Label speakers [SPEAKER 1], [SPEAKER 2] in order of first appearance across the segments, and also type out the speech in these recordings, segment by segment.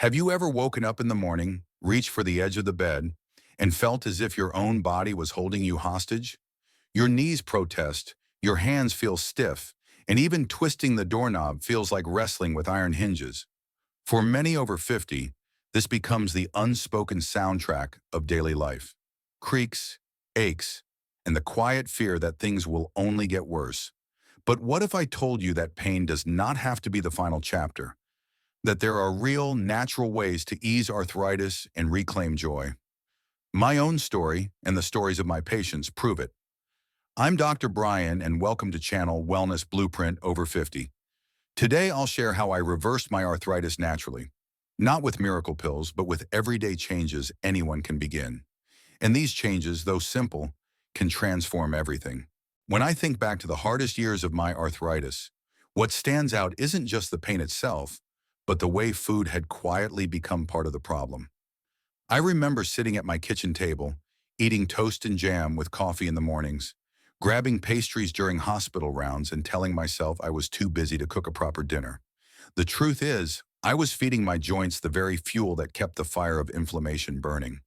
[SPEAKER 1] Have you ever woken up in the morning, reached for the edge of the bed, and felt as if your own body was holding you hostage? Your knees protest, your hands feel stiff, and even twisting the doorknob feels like wrestling with iron hinges. For many over 50, this becomes the unspoken soundtrack of daily life. Creaks, aches, and the quiet fear that things will only get worse. But what if I told you that pain does not have to be the final chapter? That there are real, natural ways to ease arthritis and reclaim joy. My own story and the stories of my patients prove it. I'm Dr. Brian, and welcome to Channel Wellness Blueprint Over 50. Today, I'll share how I reversed my arthritis naturally. Not with miracle pills, but with everyday changes anyone can begin. And these changes, though simple, can transform everything. When I think back to the hardest years of my arthritis, what stands out isn't just the pain itself, but the way food had quietly become part of the problem. I remember sitting at my kitchen table, eating toast and jam with coffee in the mornings, grabbing pastries during hospital rounds and telling myself I was too busy to cook a proper dinner. The truth is, I was feeding my joints the very fuel that kept the fire of inflammation burning.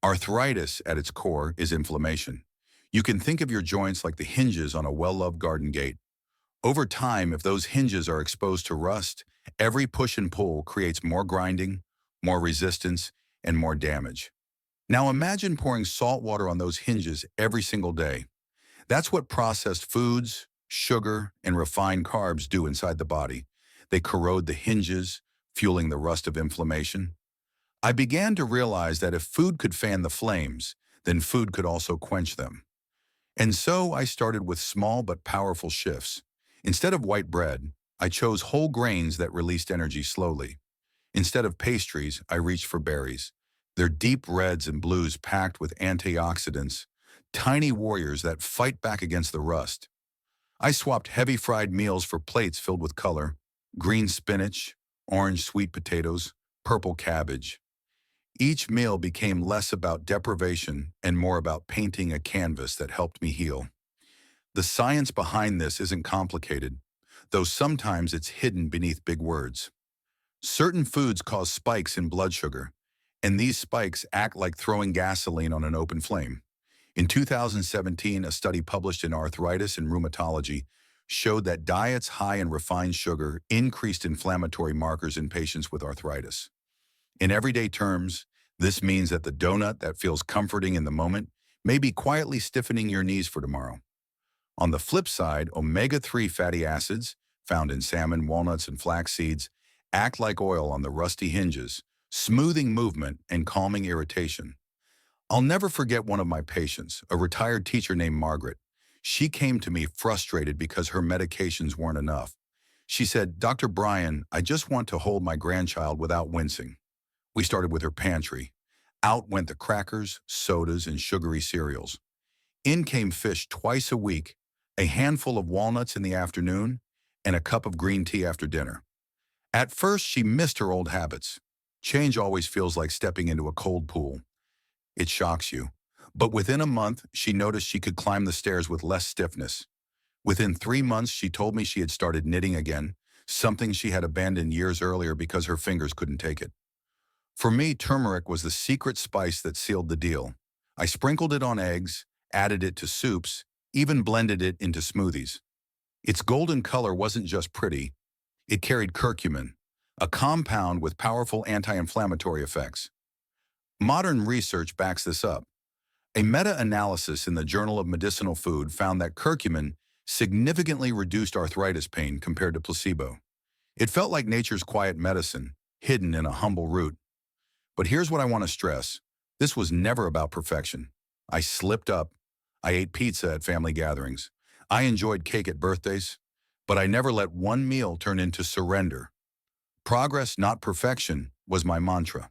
[SPEAKER 1] Arthritis, at its core, is inflammation. You can think of your joints like the hinges on a well-loved garden gate. Over time, if those hinges are exposed to rust, every push and pull creates more grinding, more resistance, and more damage. Now imagine pouring salt water on those hinges every single day. That's what processed foods, sugar, and refined carbs do inside the body. They corrode the hinges, fueling the rust of inflammation. I began to realize that if food could fan the flames, then food could also quench them. And so I started with small but powerful shifts. Instead of white bread, I chose whole grains that released energy slowly. Instead of pastries, I reached for berries. They're deep reds and blues packed with antioxidants, tiny warriors that fight back against the rust. I swapped heavy fried meals for plates filled with color: green spinach, orange sweet potatoes, purple cabbage. Each meal became less about deprivation and more about painting a canvas that helped me heal. The science behind this isn't complicated, though sometimes it's hidden beneath big words. Certain foods cause spikes in blood sugar, and these spikes act like throwing gasoline on an open flame. In 2017, a study published in Arthritis and Rheumatology showed that diets high in refined sugar increased inflammatory markers in patients with arthritis. In everyday terms, this means that the donut that feels comforting in the moment may be quietly stiffening your knees for tomorrow. On the flip side, omega-3 fatty acids, found in salmon, walnuts, and flax seeds, act like oil on the rusty hinges, smoothing movement and calming irritation. I'll never forget one of my patients, a retired teacher named Margaret. She came to me frustrated because her medications weren't enough. She said, "Dr. Brian, I just want to hold my grandchild without wincing." We started with her pantry. Out went the crackers, sodas, and sugary cereals. In came fish twice a week, a handful of walnuts in the afternoon, and a cup of green tea after dinner. At first, she missed her old habits. Change always feels like stepping into a cold pool. It shocks you. But within a month, she noticed she could climb the stairs with less stiffness. Within 3 months, she told me she had started knitting again, something she had abandoned years earlier because her fingers couldn't take it. For me, turmeric was the secret spice that sealed the deal. I sprinkled it on eggs, added it to soups, even blended it into smoothies. Its golden color wasn't just pretty, it carried curcumin, a compound with powerful anti-inflammatory effects. Modern research backs this up. A meta-analysis in the Journal of Medicinal Food found that curcumin significantly reduced arthritis pain compared to placebo. It felt like nature's quiet medicine, hidden in a humble root. But here's what I want to stress. This was never about perfection. I slipped up. I ate pizza at family gatherings. I enjoyed cake at birthdays. But I never let one meal turn into surrender. Progress, not perfection, was my mantra.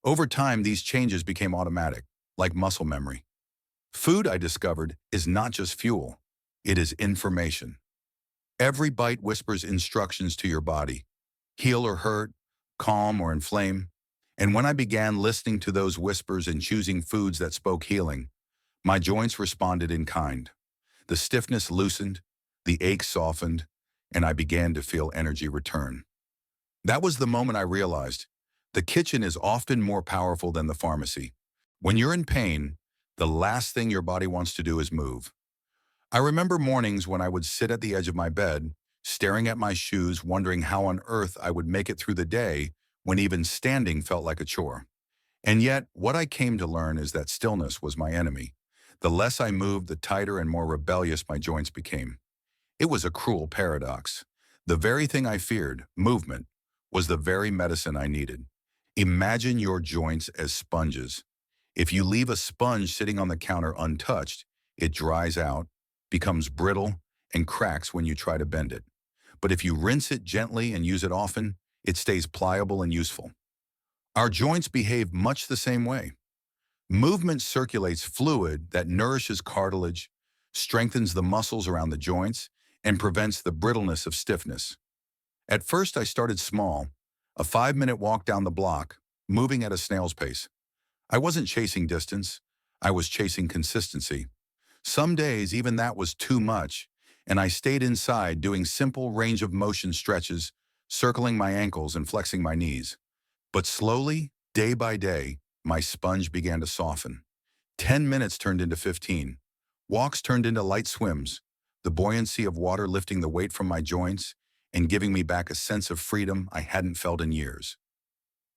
[SPEAKER 1] Over time, these changes became automatic, like muscle memory. Food, I discovered, is not just fuel. It is information. Every bite whispers instructions to your body: heal or hurt, calm or inflame. And when I began listening to those whispers and choosing foods that spoke healing, my joints responded in kind. The stiffness loosened, the ache softened, and I began to feel energy return. That was the moment I realized The kitchen is often more powerful than the pharmacy. When you're in pain, the last thing your body wants to do is move. I remember mornings when I would sit at the edge of my bed, staring at my shoes, wondering how on earth I would make it through the day when even standing felt like a chore. And yet, what I came to learn is that stillness was my enemy. The less I moved, the tighter and more rebellious my joints became. It was a cruel paradox. The very thing I feared, movement, was the very medicine I needed. Imagine your joints as sponges. If you leave a sponge sitting on the counter untouched, it dries out, becomes brittle, and cracks when you try to bend it. But if you rinse it gently and use it often, it stays pliable and useful. Our joints behave much the same way. Movement circulates fluid that nourishes cartilage, strengthens the muscles around the joints, and prevents the brittleness of stiffness. At first, I started small, a 5-minute walk down the block, moving at a snail's pace. I wasn't chasing distance, I was chasing consistency. Some days, even that was too much, and I stayed inside doing simple range of motion stretches, circling my ankles and flexing my knees. But slowly, day by day, my sponge began to soften. 10 minutes turned into 15. Walks turned into light swims, the buoyancy of water lifting the weight from my joints and giving me back a sense of freedom I hadn't felt in years.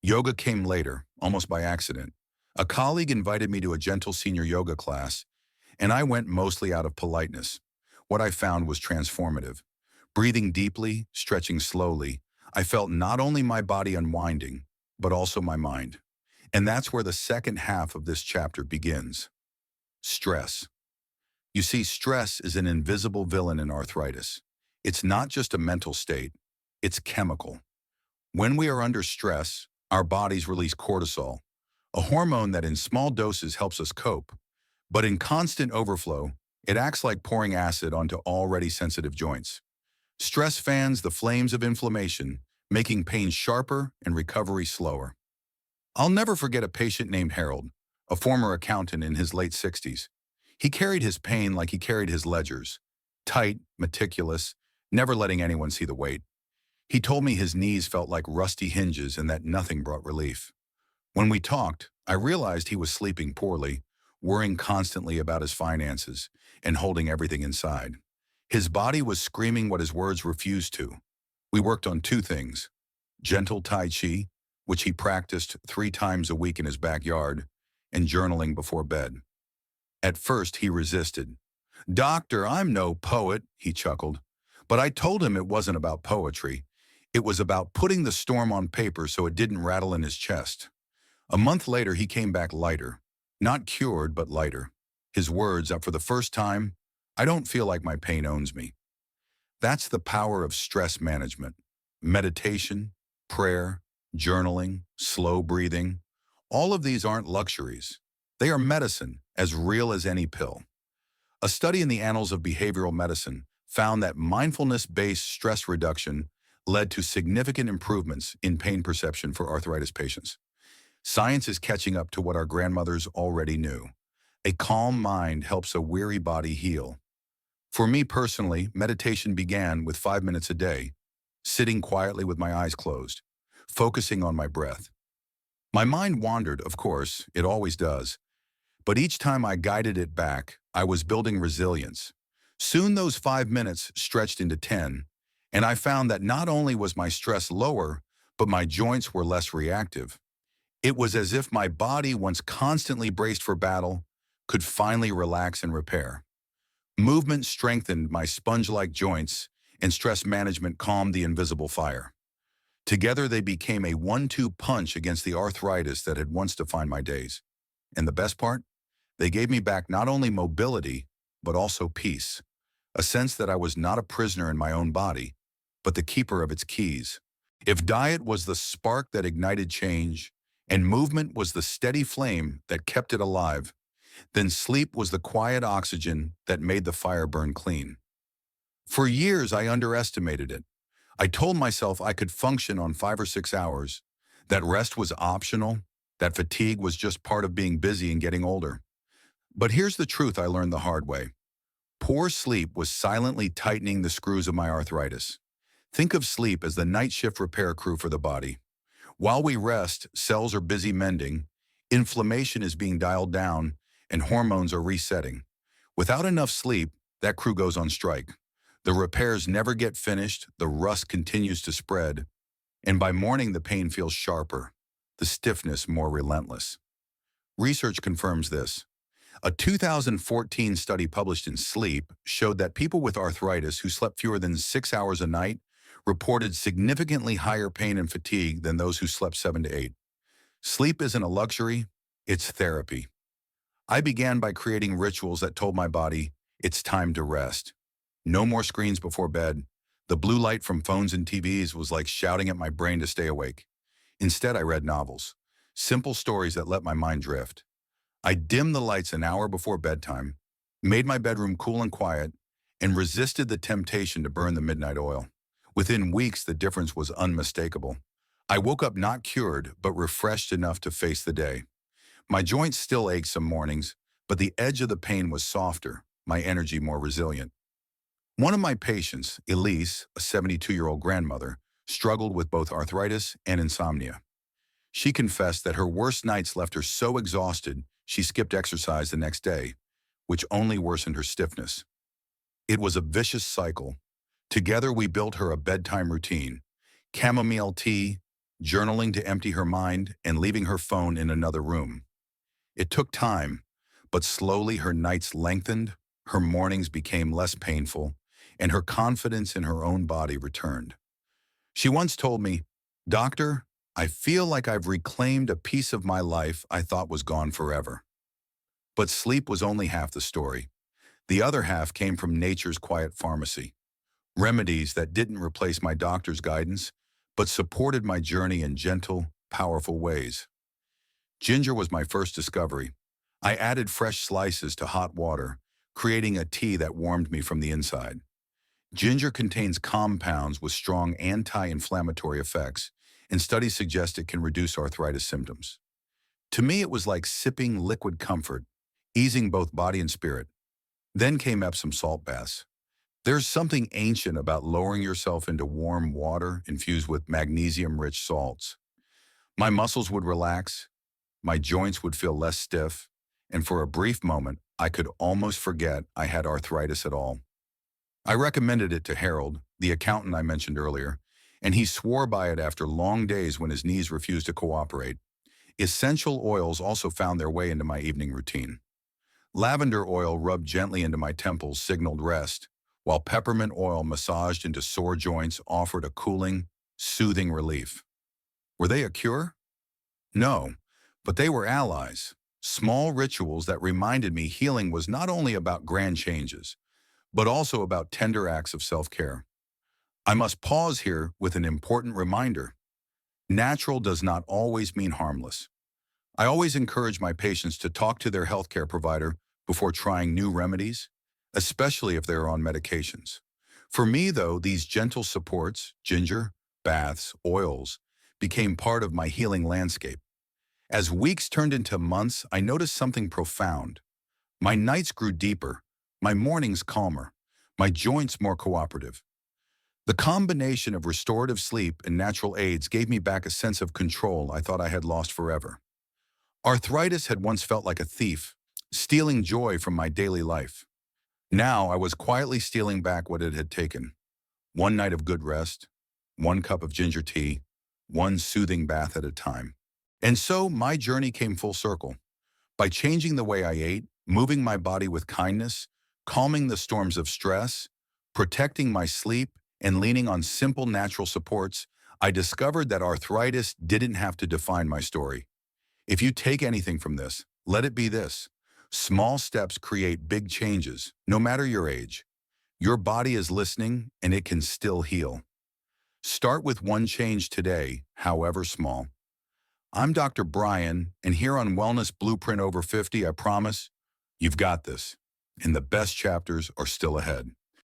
[SPEAKER 1] Yoga came later, almost by accident. A colleague invited me to a gentle senior yoga class, and I went mostly out of politeness. What I found was transformative. Breathing deeply, stretching slowly, I felt not only my body unwinding, but also my mind. And that's where the second half of this chapter begins. Stress. You see, stress is an invisible villain in arthritis. It's not just a mental state, it's chemical. When we are under stress, our bodies release cortisol, a hormone that in small doses helps us cope. But in constant overflow, it acts like pouring acid onto already sensitive joints. Stress fans the flames of inflammation, making pain sharper and recovery slower. I'll never forget a patient named Harold, a former accountant in his late 60s. He carried his pain like he carried his ledgers, tight, meticulous, never letting anyone see the weight. He told me his knees felt like rusty hinges and that nothing brought relief. When we talked, I realized he was sleeping poorly, worrying constantly about his finances, and holding everything inside. His body was screaming what his words refused to. We worked on two things: gentle Tai Chi, which he practiced 3 times a week in his backyard, and journaling before bed. At first, he resisted. "Doctor, I'm no poet," he chuckled. But I told him it wasn't about poetry. It was about putting the storm on paper so it didn't rattle in his chest. A month later, he came back lighter. Not cured, but lighter. His words, for the first time, "I don't feel like my pain owns me." That's the power of stress management. Meditation, prayer, journaling, slow breathing. All of these aren't luxuries. They are medicine, as real as any pill. A study in the Annals of Behavioral Medicine found that mindfulness-based stress reduction led to significant improvements in pain perception for arthritis patients. Science is catching up to what our grandmothers already knew. A calm mind helps a weary body heal. For me personally, meditation began with 5 minutes a day, sitting quietly with my eyes closed, focusing on my breath. My mind wandered, of course, it always does, but each time I guided it back, I was building resilience. Soon those 5 minutes stretched into 10, and I found that not only was my stress lower, but my joints were less reactive. It was as if my body, once constantly braced for battle, could finally relax and repair. Movement strengthened my sponge-like joints, and stress management calmed the invisible fire. Together they became a 1-2 punch against the arthritis that had once defined my days. And the best part? They gave me back not only mobility, but also peace. A sense that I was not a prisoner in my own body, but the keeper of its keys. If diet was the spark that ignited change, and movement was the steady flame that kept it alive, then sleep was the quiet oxygen that made the fire burn clean. For years, I underestimated it. I told myself I could function on 5 or 6 hours, that rest was optional, that fatigue was just part of being busy and getting older. But here's the truth I learned the hard way. Poor sleep was silently tightening the screws of my arthritis. Think of sleep as the night shift repair crew for the body. While we rest, cells are busy mending, inflammation is being dialed down, and hormones are resetting. Without enough sleep, that crew goes on strike. The repairs never get finished, the rust continues to spread, and by morning the pain feels sharper, the stiffness more relentless. Research confirms this. A 2014 study published in Sleep showed that people with arthritis who slept fewer than 6 hours a night reported significantly higher pain and fatigue than those who slept 7 to 8. Sleep isn't a luxury, it's therapy. I began by creating rituals that told my body, it's time to rest. No more screens before bed. The blue light from phones and TVs was like shouting at my brain to stay awake. Instead, I read novels, simple stories that let my mind drift. I dimmed the lights an hour before bedtime, made my bedroom cool and quiet, and resisted the temptation to burn the midnight oil. Within weeks, the difference was unmistakable. I woke up not cured, but refreshed enough to face the day. My joints still ached some mornings, but the edge of the pain was softer, my energy more resilient. One of my patients, Elise, a 72-year-old grandmother, struggled with both arthritis and insomnia. She confessed that her worst nights left her so exhausted she skipped exercise the next day, which only worsened her stiffness. It was a vicious cycle. Together we built her a bedtime routine, chamomile tea, journaling to empty her mind, and leaving her phone in another room. It took time, but slowly her nights lengthened, her mornings became less painful, and her confidence in her own body returned. She once told me, "Doctor, I feel like I've reclaimed a piece of my life I thought was gone forever." But sleep was only half the story. The other half came from nature's quiet pharmacy. Remedies that didn't replace my doctor's guidance, but supported my journey in gentle, powerful ways. Ginger was my first discovery. I added fresh slices to hot water, creating a tea that warmed me from the inside. Ginger contains compounds with strong anti-inflammatory effects, and studies suggest it can reduce arthritis symptoms. To me, it was like sipping liquid comfort, easing both body and spirit. Then came Epsom salt baths. There's something ancient about lowering yourself into warm water infused with magnesium-rich salts. My muscles would relax, my joints would feel less stiff, and for a brief moment, I could almost forget I had arthritis at all. I recommended it to Harold, the accountant I mentioned earlier, and he swore by it after long days when his knees refused to cooperate. Essential oils also found their way into my evening routine. Lavender oil rubbed gently into my temples signaled rest, while peppermint oil massaged into sore joints offered a cooling, soothing relief. Were they a cure? No, but they were allies, small rituals that reminded me healing was not only about grand changes, but also about tender acts of self-care. I must pause here with an important reminder. Natural does not always mean harmless. I always encourage my patients to talk to their healthcare provider before trying new remedies, especially if they're on medications. For me, though, these gentle supports, ginger, baths, oils, became part of my healing landscape. As weeks turned into months, I noticed something profound. My nights grew deeper, my mornings calmer, my joints more cooperative. The combination of restorative sleep and natural aids gave me back a sense of control I thought I had lost forever. Arthritis had once felt like a thief, stealing joy from my daily life. Now I was quietly stealing back what it had taken. One night of good rest, one cup of ginger tea, one soothing bath at a time. And so my journey came full circle. By changing the way I ate, moving my body with kindness, calming the storms of stress, protecting my sleep, and leaning on simple natural supports, I discovered that arthritis didn't have to define my story. If you take anything from this, let it be this. Small steps create big changes, no matter your age. Your body is listening, and it can still heal. Start with one change today, however small. I'm Dr. Brian, and here on Wellness Blueprint Over 50, I promise you've got this, and the best chapters are still ahead.